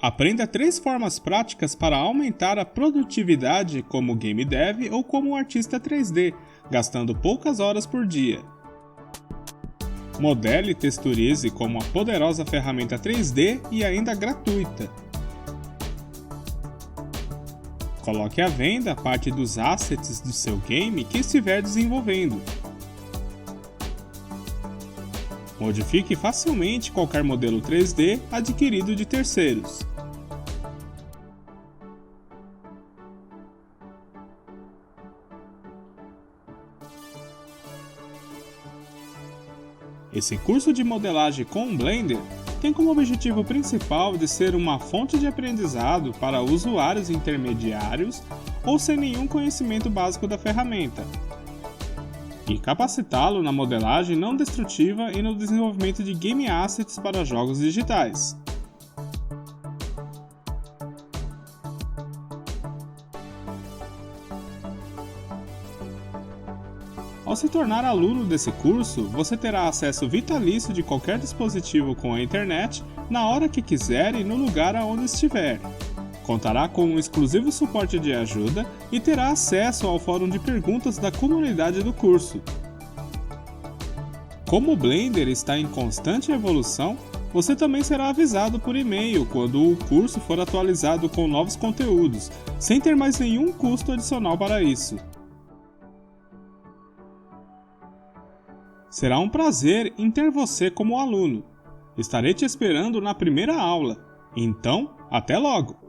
Aprenda 3 formas práticas para aumentar a produtividade como game dev ou como artista 3D. gastando poucas horas por dia. Modele e texturize com uma poderosa ferramenta 3D e ainda gratuita. Coloque à venda parte dos assets do seu game que estiver desenvolvendo. Modifique facilmente qualquer modelo 3D adquirido de terceiros. Esse curso de modelagem com Blender tem como objetivo principal de ser uma fonte de aprendizado para usuários intermediários ou sem nenhum conhecimento básico da ferramenta, e capacitá-lo na modelagem não destrutiva e no desenvolvimento de game assets para jogos digitais. Ao se tornar aluno desse curso, você terá acesso vitalício de qualquer dispositivo com a internet, na hora que quiser e no lugar aonde estiver. Contará com um exclusivo suporte de ajuda e terá acesso ao fórum de perguntas da comunidade do curso. Como o Blender está em constante evolução, você também será avisado por e-mail quando o curso for atualizado com novos conteúdos, sem ter mais nenhum custo adicional para isso. Será um prazer em ter você como aluno. Estarei te esperando na primeira aula. Então, até logo!